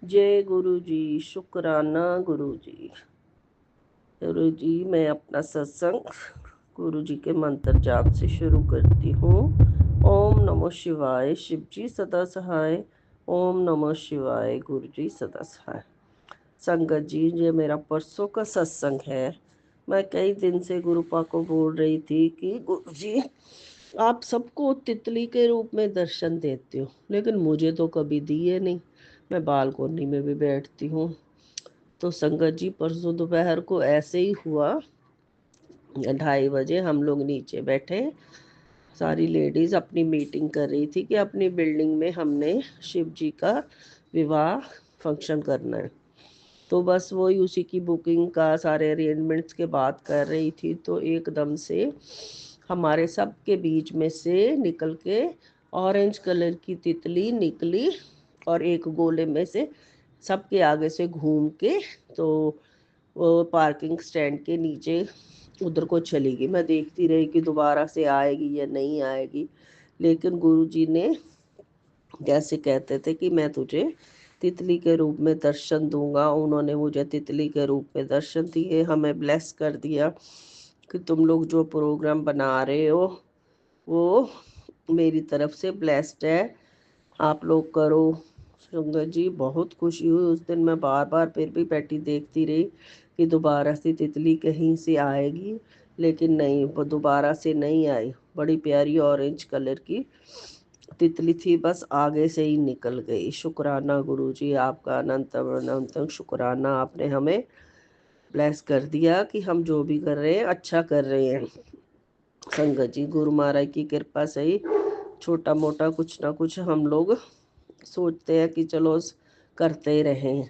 जय गुरु जी। शुक्राना गुरु जी। गुरु जी, मैं अपना सत्संग गुरु जी के मंत्र जाप से शुरू करती हूँ। ओम नमो शिवाय, शिव जी सदा सहाय। ओम नमो शिवाय, गुरु जी सदा सहाय। संगत जी, ये मेरा परसों का सत्संग है। मैं कई दिन से गुरुपा को बोल रही थी कि गुरु जी, आप सबको तितली के रूप में दर्शन देते हो, लेकिन मुझे तो कभी दिए नहीं। मैं बालकोनी में भी बैठती हूँ। तो संगत जी, परसों दोपहर को ऐसे ही हुआ। 2:30 बजे हम लोग नीचे बैठे, सारी लेडीज अपनी मीटिंग कर रही थी कि अपनी बिल्डिंग में हमने शिव जी का विवाह फंक्शन करना है। तो बस वही उसी की बुकिंग का सारे अरेंजमेंट्स के बात कर रही थी, तो एकदम से हमारे सब के बीच में से निकल के ऑरेंज कलर की तितली निकली और एक गोले में से सबके आगे से घूम के तो वो पार्किंग स्टैंड के नीचे उधर को चली गई। मैं देखती रही कि दोबारा से आएगी या नहीं आएगी, लेकिन गुरुजी ने जैसे कहते थे कि मैं तुझे तितली के रूप में दर्शन दूंगा, उन्होंने मुझे तितली के रूप में दर्शन दिए। हमें ब्लेस कर दिया कि तुम लोग जो प्रोग्राम बना रहे हो वो मेरी तरफ से ब्लेस्ड है, आप लोग करो। संगत जी, बहुत खुशी हुई उस दिन। मैं बार बार फिर भी बैठी देखती रही कि दोबारा से तितली कहीं से आएगी, लेकिन नहीं, वो दोबारा से नहीं आई। बड़ी प्यारी ऑरेंज कलर की तितली थी, बस आगे से ही निकल गई। शुक्राना गुरु जी, आपका अनंतम अनंतम शुक्राना। आपने हमें ब्लेस कर दिया कि हम जो भी कर रहे हैं अच्छा कर रहे हैं। संगत जी, गुरु महाराज की कृपा से ही छोटा मोटा कुछ ना कुछ हम लोग सोचते हैं कि चलो करते ही रहें।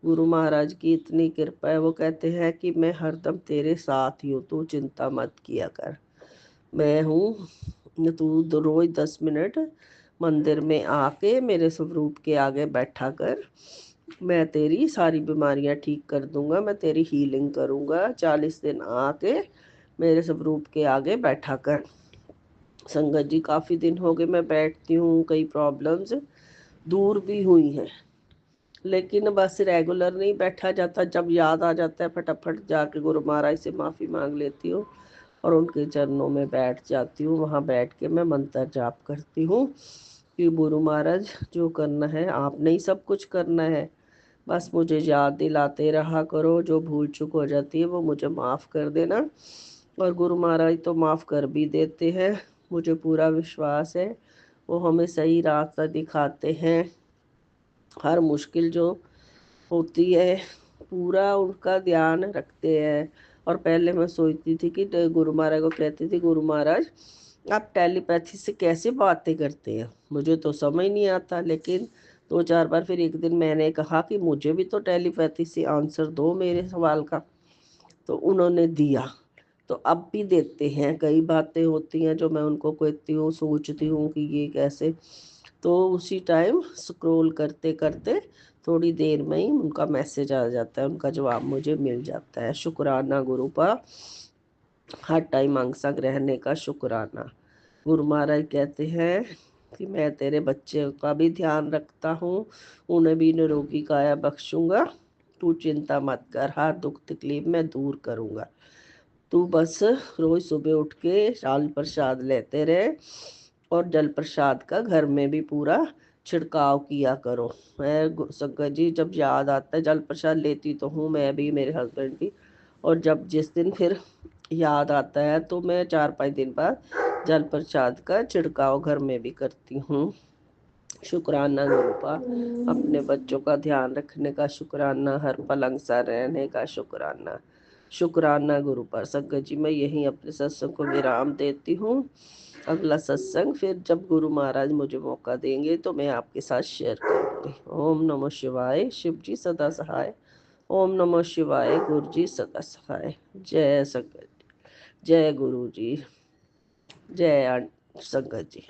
गुरु महाराज की इतनी कृपा है, वो कहते हैं कि मैं हरदम तेरे साथ ही हूँ, तू चिंता मत किया कर। मैं हूँ, तू रोज 10 मिनट मंदिर में आके मेरे स्वरूप के आगे बैठा कर, मैं तेरी सारी बीमारियां ठीक कर दूंगा, मैं तेरी हीलिंग करूंगा। 40 दिन आके मेरे स्वरूप के आगे बैठा कर। संगत जी, काफ़ी दिन हो गए मैं बैठती हूँ, कई प्रॉब्लम्स दूर भी हुई हैं, लेकिन बस रेगुलर नहीं बैठा जाता। जब याद आ जाता है फटाफट जाके गुरु महाराज से माफ़ी मांग लेती हूँ और उनके चरणों में बैठ जाती हूँ। वहाँ बैठ के मैं मंत्र जाप करती हूँ कि गुरु महाराज, जो करना है आपने ही सब कुछ करना है, बस मुझे याद दिलाते रहा करो। जो भूल चूक हो जाती है वो मुझे माफ़ कर देना। और गुरु महाराज तो माफ़ कर भी देते हैं, मुझे पूरा विश्वास है। वो हमें सही रास्ता दिखाते हैं। हर मुश्किल जो होती है पूरा उनका ध्यान रखते हैं। और पहले मैं सोचती थी कि गुरु महाराज को कहती थी, गुरु महाराज आप टेलीपैथी से कैसे बातें करते हैं, मुझे तो समझ नहीं आता। लेकिन 2-4 बार फिर एक दिन मैंने कहा कि मुझे भी तो टेलीपैथी से आंसर दो मेरे सवाल का, तो उन्होंने दिया। तो अब भी देते हैं। कई बातें होती हैं जो मैं उनको कहती हूँ, सोचती हूँ कि ये कैसे, तो उसी टाइम स्क्रॉल करते करते थोड़ी देर में ही उनका मैसेज आ जाता है, उनका जवाब मुझे मिल जाता है। शुक्राना गुरु का, हर टाइम अंग संग रहने का शुक्राना। गुरु महाराज कहते हैं कि मैं तेरे बच्चे का भी ध्यान रखता हूँ, उन्हें भी निरोगी काया बख्शूंगा। तू चिंता मत कर, हर दुख तकलीफ मैं दूर करूँगा। तू बस रोज सुबह उठ के जल प्रसाद लेते रहे और जल प्रसाद का घर में भी पूरा छिड़काव किया करो। मैं संगत जी, जब याद आता है, जल प्रसाद लेती तो हूँ मैं भी, मेरे हस्बैंड भी, और जब जिस दिन फिर याद आता है तो मैं 4-5 दिन बाद जल प्रसाद का छिड़काव घर में भी करती हूँ। शुक्राना गुरु का, अपने बच्चों का ध्यान रखने का शुक्राना, हर पल अंग सा रहने का शुक्राना। शुक्राना गुरु पर। संगत जी, मैं यहीं अपने सत्संग को विराम देती हूँ। अगला सत्संग फिर जब गुरु महाराज मुझे मौका देंगे तो मैं आपके साथ शेयर करूँगी। ओम नमः शिवाय, शिव जी सदा सहाय। ओम नमः शिवाय, गुरु जी सदा सहाय। जय संगत जी, जय गुरु जी, जय संगत जी।